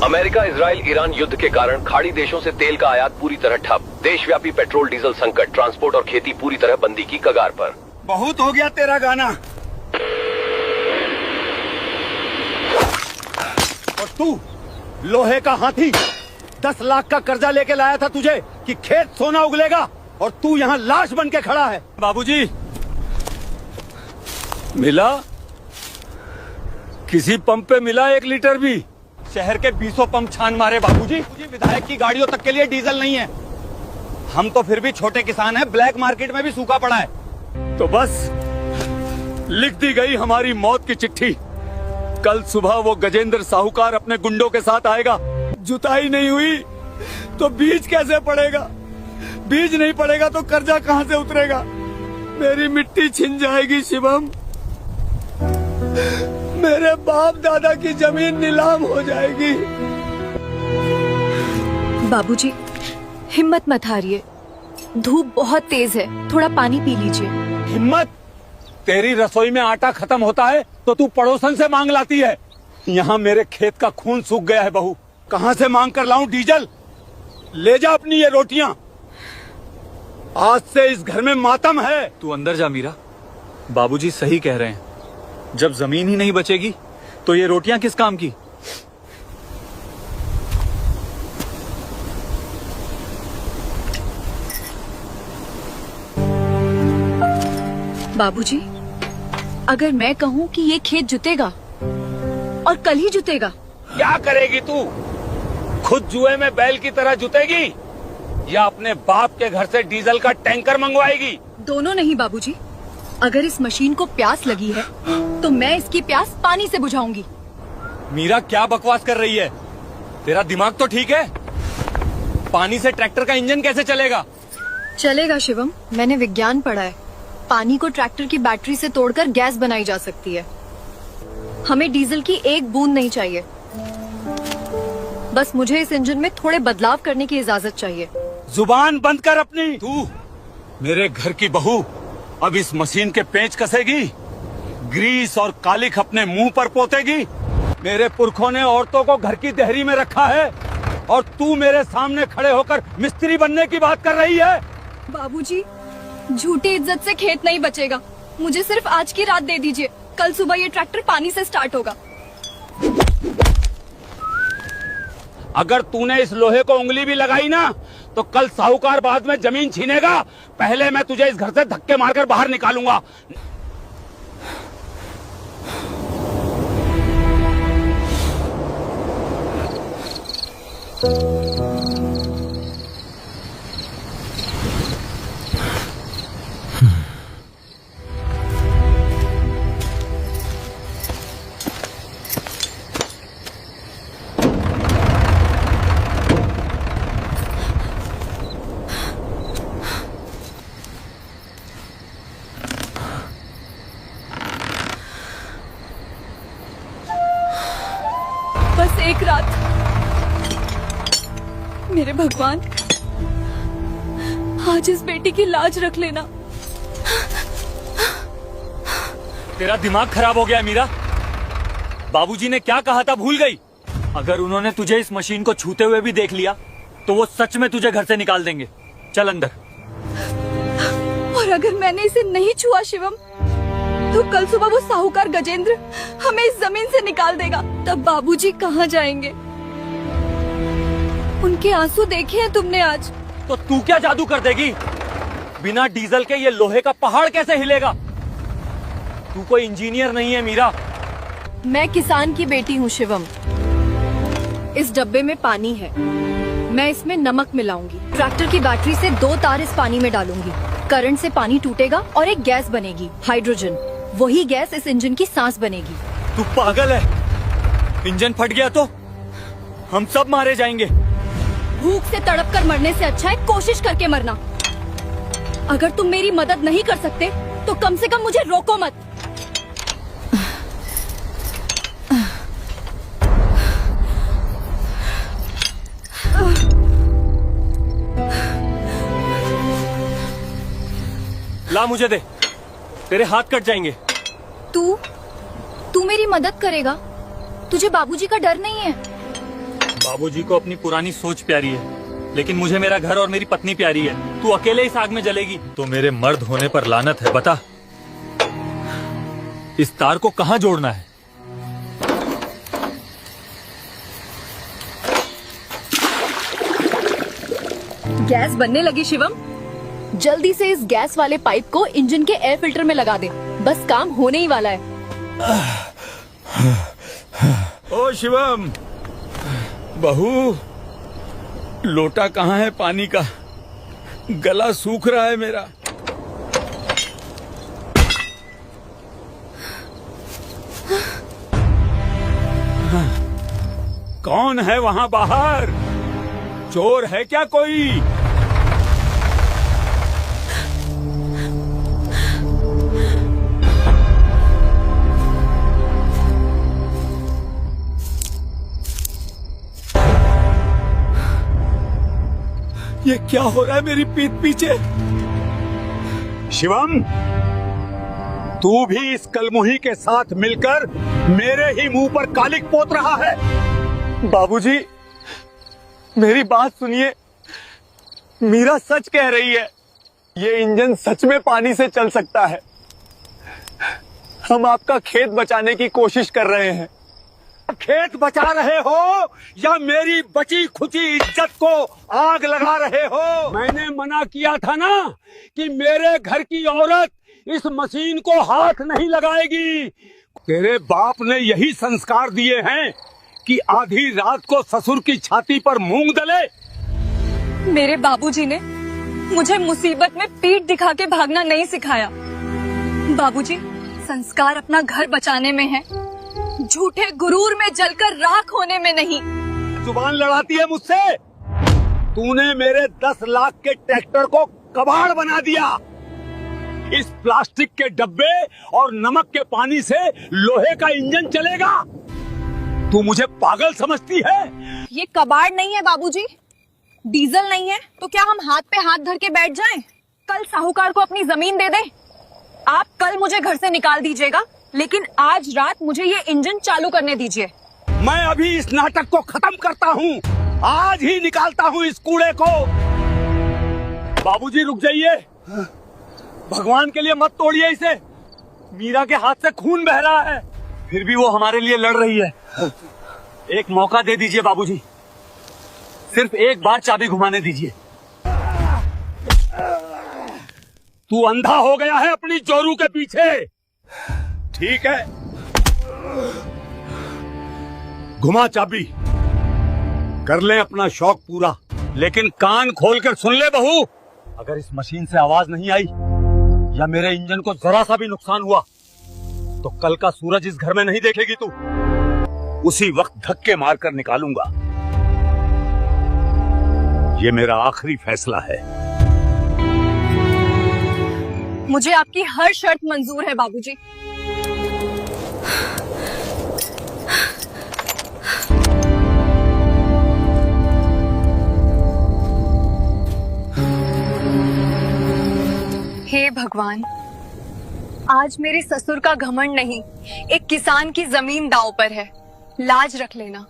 America, Israel, Iran युद्ध के कारण खाड़ी देशों से तेल का आयात पूरी तरह ठप। देशव्यापी पेट्रोल डीजल संकट, ट्रांसपोर्ट और खेती पूरी तरह बंदी की कगार पर। बहुत हो गया तेरा गाना। और तू लोहे का हाथी 10 लाख का कर्जा लेके लाया था तुझे कि खेत सोना उगलेगा, और तू यहाँ लाश बन के खड़ा है। बाबूजी, मिला? किसी पंप पे मिला 1 लीटर भी? शहर के 20 पंप छान मारे बाबूजी। विधायक की गाड़ियों तक के लिए डीजल नहीं है। हम तो फिर भी छोटे किसान हैं, ब्लैक मार्केट में भी सूखा पड़ा है। तो बस लिख दी गई हमारी मौत की चिट्ठी। कल सुबह वो गजेंद्र साहूकार अपने गुंडों के साथ आएगा। जुताई नहीं हुई तो बीज कैसे पड़ेगा? बीज नहीं पड़ेगा तो कर्जा कहाँ से उतरेगा? मेरी मिट्टी छिन जाएगी शिवम। मेरे बाप दादा की जमीन नीलाम हो जाएगी। बाबूजी, हिम्मत मत हारिए। धूप बहुत तेज है, थोड़ा पानी पी लीजिए। हिम्मत? तेरी रसोई में आटा खत्म होता है तो तू पड़ोसन से मांग लाती है। यहाँ मेरे खेत का खून सूख गया है बहू, कहाँ से मांग कर लाऊं डीजल? ले जा अपनी ये रोटियां। आज से इस घर में मातम है। तू अंदर जा मीरा, बाबूजी सही कह रहे हैं। जब जमीन ही नहीं बचेगी तो ये रोटियां किस काम की? बाबूजी, अगर मैं कहूँ कि ये खेत जुतेगा और कल ही जुतेगा, क्या करेगी तू? खुद जुए में बैल की तरह जुतेगी या अपने बाप के घर से डीजल का टैंकर मंगवाएगी? दोनों नहीं बाबूजी। अगर इस मशीन को प्यास लगी है तो मैं इसकी प्यास पानी से बुझाऊंगी। मीरा, क्या बकवास कर रही है? तेरा दिमाग तो ठीक है? पानी से ट्रैक्टर का इंजन कैसे चलेगा? चलेगा शिवम, मैंने विज्ञान पढ़ा है। पानी को ट्रैक्टर की बैटरी से तोड़कर गैस बनाई जा सकती है। हमें डीजल की एक बूंद नहीं चाहिए। बस मुझे इस इंजन में थोड़े बदलाव करने की इजाजत चाहिए। जुबान बंद कर अपनी। तू मेरे घर की बहू अब इस मशीन के पेंच कसेगी, ग्रीस और कालिख अपने मुंह पर पोतेगी। मेरे पुरखों ने औरतों को घर की देहरी में रखा है और तू मेरे सामने खड़े होकर मिस्त्री बनने की बात कर रही है। बाबूजी, झूठी इज्जत से खेत नहीं बचेगा। मुझे सिर्फ आज की रात दे दीजिए, कल सुबह ये ट्रैक्टर पानी से स्टार्ट होगा। अगर तूने इस लोहे को उंगली भी लगाई ना तो कल साहूकार बाद में जमीन छीनेगा। पहले मैं तुझे इस घर से धक्के मारकर बाहर निकालूंगा। बस एक रात। मेरे भगवान, आज इस बेटी की लाज रख लेना। तेरा दिमाग खराब हो गया मीरा। बाबूजी ने क्या कहा था भूल गई? अगर उन्होंने तुझे इस मशीन को छूते हुए भी देख लिया तो वो सच में तुझे घर से निकाल देंगे। चल अंदर। और अगर मैंने इसे नहीं छुआ शिवम, तो कल सुबह वो साहूकार गजेंद्र हमें इस जमीन से निकाल देगा। तब बाबूजी कहाँ जाएंगे? उनके आंसू देखे हैं तुमने आज? तो तू क्या जादू कर देगी? बिना डीजल के ये लोहे का पहाड़ कैसे हिलेगा? तू कोई इंजीनियर नहीं है मीरा। मैं किसान की बेटी हूँ शिवम। इस डब्बे में पानी है, मैं इसमें नमक मिलाऊंगी। ट्रैक्टर की बैटरी से 2 तार इस पानी में डालूंगी। करंट से पानी टूटेगा और एक गैस बनेगी, हाइड्रोजन। वही गैस इस इंजन की सांस बनेगी। तू पागल है? इंजन फट गया तो हम सब मारे जाएंगे। भूख से तड़प कर मरने से अच्छा है कोशिश करके मरना। अगर तुम मेरी मदद नहीं कर सकते तो कम से कम मुझे रोको मत। ला मुझे दे, तेरे हाथ कट जाएंगे। तू मेरी मदद करेगा? तुझे बाबूजी का डर नहीं है? बाबूजी को अपनी पुरानी सोच प्यारी है, लेकिन मुझे मेरा घर और मेरी पत्नी प्यारी है। तू अकेले इस आग में जलेगी तो मेरे मर्द होने पर लानत है। बता, इस तार को कहाँ जोड़ना है? गैस बनने लगी शिवम। जल्दी से इस गैस वाले पाइप को इंजन के एयर फिल्टर में लगा दे। बस काम होने ही वाला है। ओ शिवम, बहू, लोटा कहाँ है पानी का? गला सूख रहा है मेरा। कौन है वहाँ बाहर? चोर है क्या कोई? ये क्या हो रहा है मेरी पीठ पीछे? शिवम, तू भी इस कलमुही के साथ मिलकर मेरे ही मुंह पर कालिक पोत रहा है। बाबूजी, मेरी बात सुनिए। मीरा सच कह रही है। ये इंजन सच में पानी से चल सकता है। हम आपका खेत बचाने की कोशिश कर रहे हैं। खेत बचा रहे हो या मेरी बची खुची इज्जत को आग लगा रहे हो? मैंने मना किया था ना कि मेरे घर की औरत इस मशीन को हाथ नहीं लगाएगी। तेरे बाप ने यही संस्कार दिए हैं कि आधी रात को ससुर की छाती पर मूंग दले। मेरे बाबूजी ने मुझे मुसीबत में पीठ दिखा के भागना नहीं सिखाया। बाबूजी, संस्कार अपना घर बचाने में है, झूठे गुरूर में जलकर राख होने में नहीं। जुबान लड़ाती है मुझसे? तूने मेरे 10 लाख के ट्रैक्टर को कबाड़ बना दिया। इस प्लास्टिक के डब्बे और नमक के पानी से लोहे का इंजन चलेगा? तू मुझे पागल समझती है? ये कबाड़ नहीं है बाबूजी, डीजल नहीं है तो क्या हम हाथ पे हाथ धर के बैठ जाएं? कल साहूकार को अपनी जमीन दे दे। आप कल मुझे घर से निकाल दीजिएगा, लेकिन आज रात मुझे ये इंजन चालू करने दीजिए। मैं अभी इस नाटक को खत्म करता हूँ। आज ही निकालता हूँ इस कूड़े को। बाबूजी रुक जाइए। भगवान के लिए मत तोड़िए इसे। मीरा के हाथ से खून बह रहा है, फिर भी वो हमारे लिए लड़ रही है। एक मौका दे दीजिए बाबूजी, सिर्फ एक बार चाबी घुमाने दीजिए। तू अंधा हो गया है अपनी जोरू के पीछे। ठीक है, घुमा चाबी, कर ले अपना शौक पूरा। लेकिन कान खोल कर सुन ले बहू, अगर इस मशीन से आवाज नहीं आई या मेरे इंजन को जरा सा भी नुकसान हुआ तो कल का सूरज इस घर में नहीं देखेगी तू। उसी वक्त धक्के मारकर निकालूंगा। ये मेरा आखिरी फैसला है। मुझे आपकी हर शर्त मंजूर है बाबूजी। हे भगवान, आज मेरे ससुर का घमंड नहीं, एक किसान की जमीन दांव पर है। लाज रख लेना।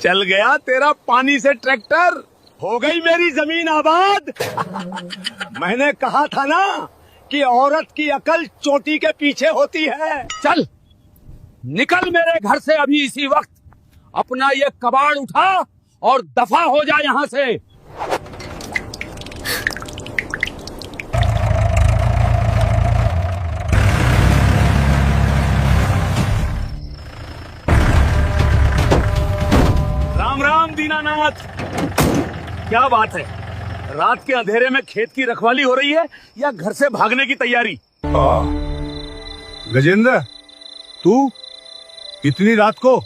चल गया तेरा पानी से ट्रैक्टर, हो गई मेरी जमीन आबाद। मैंने कहा था ना कि औरत की अकल चोटी के पीछे होती है। चल निकल मेरे घर से अभी इसी वक्त। अपना ये कबाड़ उठा और दफा हो जा यहाँ से। राम राम दीनानाथ। क्या बात है, रात के अंधेरे में खेत की रखवाली हो रही है या घर से भागने की तैयारी? गजेंद्र, तू इतनी रात को?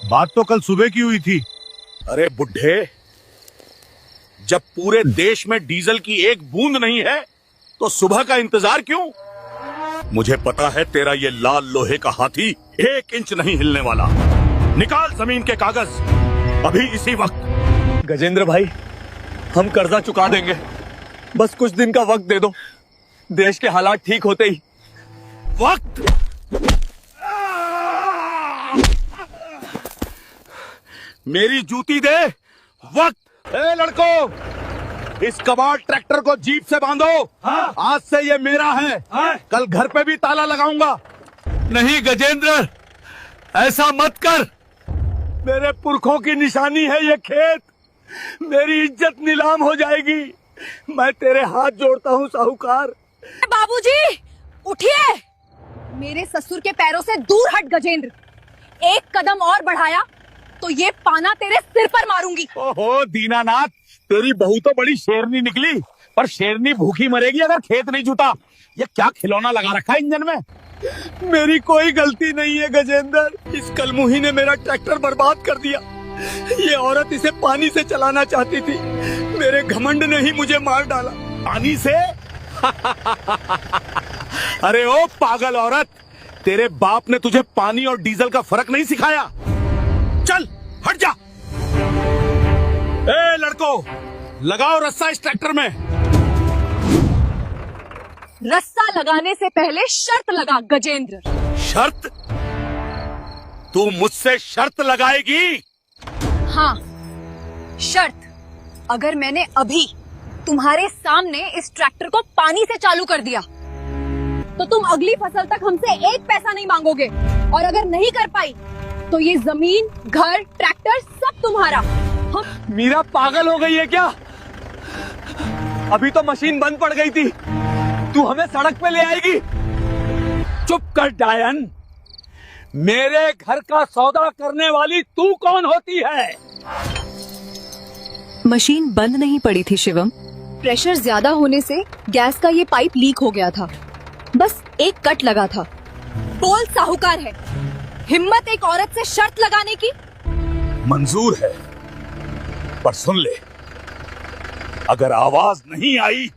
बात तो कल सुबह की हुई थी। अरे बुढ़े, जब पूरे देश में डीजल की एक बूंद नहीं है तो सुबह का इंतजार क्यों? मुझे पता है तेरा ये लाल लोहे का हाथी 1 इंच नहीं हिलने वाला। निकाल जमीन के कागज अभी इसी वक्त। गजेंद्र भाई, हम कर्जा चुका देंगे, बस कुछ दिन का वक्त दे दो। देश के हालात ठीक होते ही। वक्त? मेरी जूती दे। वक्त? ए लड़को, इस कबाड़ ट्रैक्टर को जीप से बांधो। हाँ? आज से ये मेरा है। हाँ? कल घर पे भी ताला लगाऊंगा। नहीं गजेंद्र, ऐसा मत कर। मेरे पुरखों की निशानी है ये खेत। मेरी इज्जत नीलाम हो जाएगी। मैं तेरे हाथ जोड़ता हूँ साहूकार। बाबूजी, उठिए। मेरे ससुर के पैरों से दूर हट गजेंद्र। एक कदम और बढ़ाया तो ये पाना तेरे सिर पर मारूंगी। ओहो दीनानाथ, तेरी बहू तो बड़ी शेरनी निकली, पर शेरनी भूखी मरेगी अगर खेत नहीं जुटा। ये क्या खिलौना लगा रखा है इंजन में? मेरी कोई गलती नहीं है गजेंद्र। इस कलमुही ने मेरा ट्रैक्टर बर्बाद कर दिया। ये औरत इसे पानी से चलाना चाहती थी। मेरे घमंड ने ही मुझे मार डाला। पानी से? अरे ओ पागल औरत, तेरे बाप ने तुझे पानी और डीजल का फर्क नहीं सिखाया। चल हट जा। ए लड़को, लगाओ रस्सा इस ट्रैक्टर में। रस्सा लगाने से पहले शर्त लगा गजेंद्र। शर्त? तू मुझसे शर्त लगाएगी? हाँ, शर्त। अगर मैंने अभी तुम्हारे सामने इस ट्रैक्टर को पानी से चालू कर दिया तो तुम अगली फसल तक हमसे एक पैसा नहीं मांगोगे। और अगर नहीं कर पाई तो ये जमीन, घर, ट्रैक्टर सब तुम्हारा। मीरा पागल हो गई है क्या? अभी तो मशीन बंद पड़ गई थी। तू हमें सड़क पे ले आएगी? चुप कर डायन। मेरे घर का सौदा करने वाली तू कौन होती है? मशीन बंद नहीं पड़ी थी शिवम। प्रेशर ज्यादा होने से गैस का ये पाइप लीक हो गया था। बस एक कट लगा था। बोल साहूकार है, हिम्मत एक औरत से शर्त लगाने की? मंजूर है, पर सुन ले, अगर आवाज नहीं आई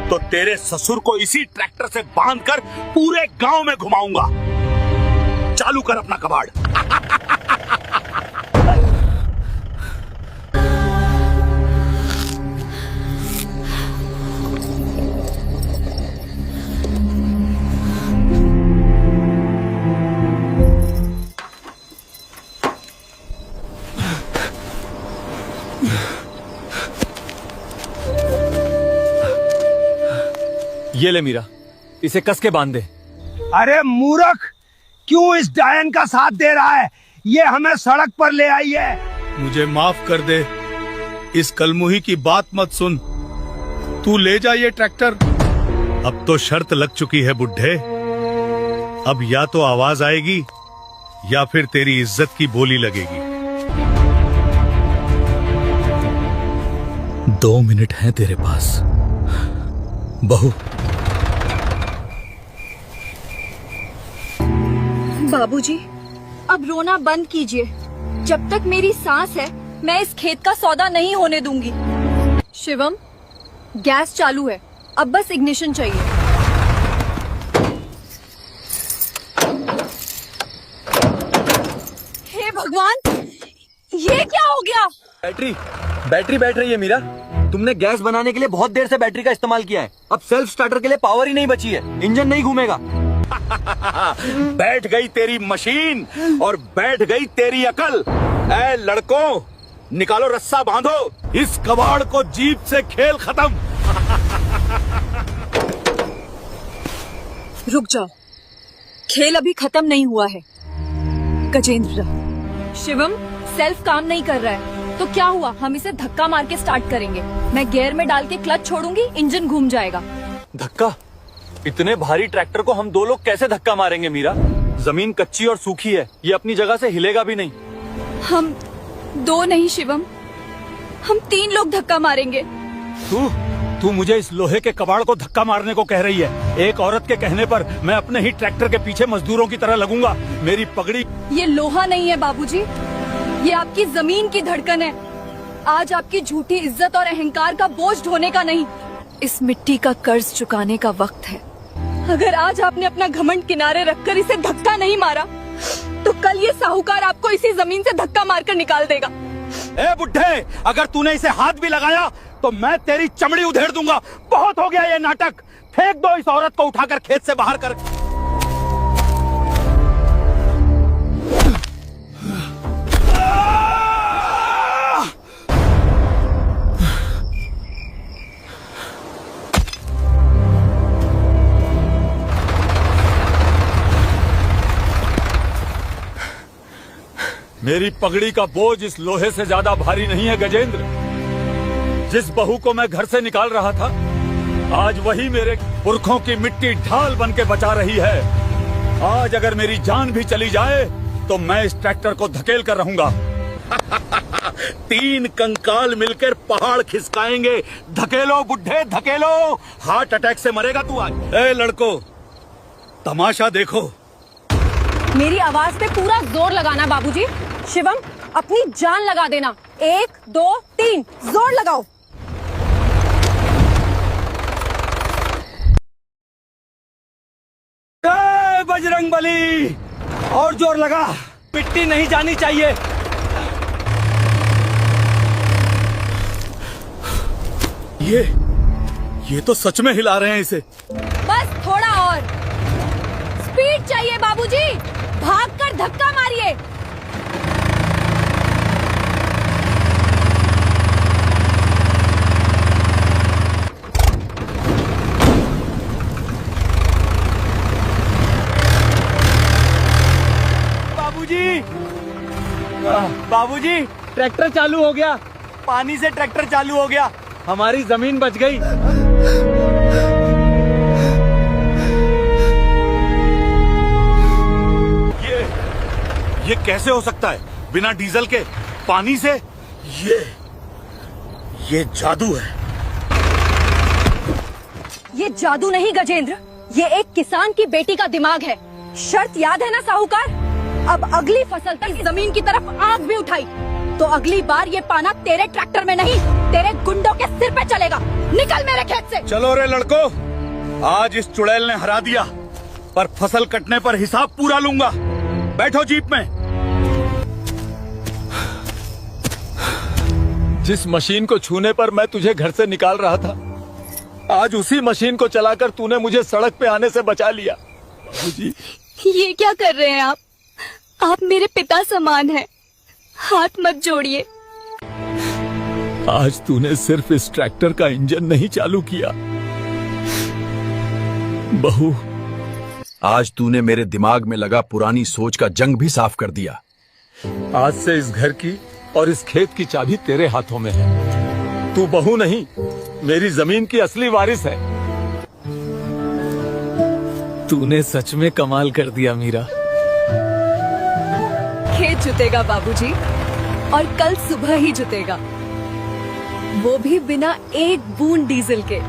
तो तेरे ससुर को इसी ट्रैक्टर से बांधकर पूरे गांव में घुमाऊंगा। चालू कर अपना कबाड़। ये ले मीरा, इसे कस के बांध दे। अरे मूर्ख, क्यों इस डायन का साथ दे रहा है? ये हमें सड़क पर ले आई है। मुझे माफ कर दे, इस कलमुही की बात मत सुन। तू ले जा ये ट्रैक्टर। अब तो शर्त लग चुकी है बुड्ढे। अब या तो आवाज आएगी या फिर तेरी इज्जत की बोली लगेगी। 2 मिनट हैं तेरे पास बहू। बाबूजी, अब रोना बंद कीजिए। जब तक मेरी सांस है मैं इस खेत का सौदा नहीं होने दूंगी। शिवम, गैस चालू है, अब बस इग्निशन चाहिए। हे भगवान, ये क्या हो गया? बैटरी बैठ रही है मीरा। तुमने गैस बनाने के लिए बहुत देर से बैटरी का इस्तेमाल किया है। अब सेल्फ स्टार्टर के लिए पावर ही नहीं बची है, इंजन नहीं घूमेगा। बैठ गई तेरी मशीन और बैठ गई तेरी अकल। ऐ लड़कों, निकालो रस्सा, बांधो इस कबाड़ को। जीप से खेल खत्म। रुक जाओ, खेल अभी खत्म नहीं हुआ है। गजेंद्र, शिवम सेल्फ काम नहीं कर रहा है तो क्या हुआ? हम इसे धक्का मार के स्टार्ट करेंगे। मैं गियर में डाल के क्लच छोड़ूंगी, इंजन घूम जाएगा। धक्का? इतने भारी ट्रैक्टर को हम 2 लोग कैसे धक्का मारेंगे मीरा? जमीन कच्ची और सूखी है, ये अपनी जगह से हिलेगा भी नहीं। हम 2 नहीं शिवम, हम 3 लोग धक्का मारेंगे। तू मुझे इस लोहे के कबाड़ को धक्का मारने को कह रही है? एक औरत के कहने पर मैं अपने ही ट्रैक्टर के पीछे मजदूरों की तरह लगूंगा। मेरी पगड़ी। ये लोहा नहीं है बाबूजी, ये आपकी जमीन की धड़कन है। आज आपकी झूठी इज्जत और अहंकार का बोझ ढोने का नहीं, इस मिट्टी का कर्ज चुकाने का वक्त है। अगर आज आपने अपना घमंड किनारे रखकर इसे धक्का नहीं मारा तो कल ये साहूकार आपको इसी जमीन से धक्का मारकर निकाल देगा। ए बुड्ढे, अगर तूने इसे हाथ भी लगाया तो मैं तेरी चमड़ी उधेड़ दूंगा। बहुत हो गया ये नाटक। फेंक दो इस औरत को, उठाकर खेत से बाहर कर। मेरी पगड़ी का बोझ इस लोहे से ज्यादा भारी नहीं है गजेंद्र। जिस बहू को मैं घर से निकाल रहा था, आज वही मेरे पुरखों की मिट्टी ढाल बन के बचा रही है। आज अगर मेरी जान भी चली जाए तो मैं इस ट्रैक्टर को धकेल कर रहूंगा। 3 कंकाल मिलकर पहाड़ खिसकाएंगे। धकेलो बुड्ढे, धकेलो। हार्ट अटैक से मरेगा तू आज। ए लड़को, तमाशा देखो। मेरी आवाज पे पूरा जोर लगाना बाबूजी। शिवम, अपनी जान लगा देना। 1 2 3 जोर लगाओ। बजरंगबली, और जोर लगा। मिट्टी नहीं जानी चाहिए। ये तो सच में हिला रहे हैं इसे। बस थोड़ा और स्पीड चाहिए बाबूजी। भागकर धक्का मारिए। बाबूजी, ट्रैक्टर चालू हो गया। पानी से ट्रैक्टर चालू हो गया। हमारी जमीन बच गई। ये कैसे हो सकता है? बिना डीजल के पानी से? ये जादू है। ये जादू नहीं गजेंद्र, ये एक किसान की बेटी का दिमाग है। शर्त याद है ना साहूकार? अब अगली फसल तक जमीन की तरफ आंख भी उठाई तो अगली बार ये पाना तेरे ट्रैक्टर में नहीं, तेरे गुंडों के सिर पे चलेगा। निकल मेरे खेत से। चलो रे लड़को, आज इस चुड़ैल ने हरा दिया, पर फसल कटने पर हिसाब पूरा लूंगा। बैठो जीप में। जिस मशीन को छूने पर मैं तुझे घर से निकाल रहा था, आज उसी मशीन को चलाकर तूने मुझे सड़क पे आने से बचा लिया। जी, ये क्या कर रहे हैं आप? आप मेरे पिता समान हैं। हाथ मत जोड़िए। आज तूने सिर्फ इस ट्रैक्टर का इंजन नहीं चालू किया, बहू, आज तूने मेरे दिमाग में लगा पुरानी सोच का जंग भी साफ कर दिया। आज से इस घर की और इस खेत की चाबी तेरे हाथों में है। तू बहू नहीं, मेरी जमीन की असली वारिस है। तूने सच में कमाल कर दिया मीरा। खेत जुतेगा बाबूजी, और कल सुबह ही जुतेगा, वो भी बिना एक बूंद डीजल के।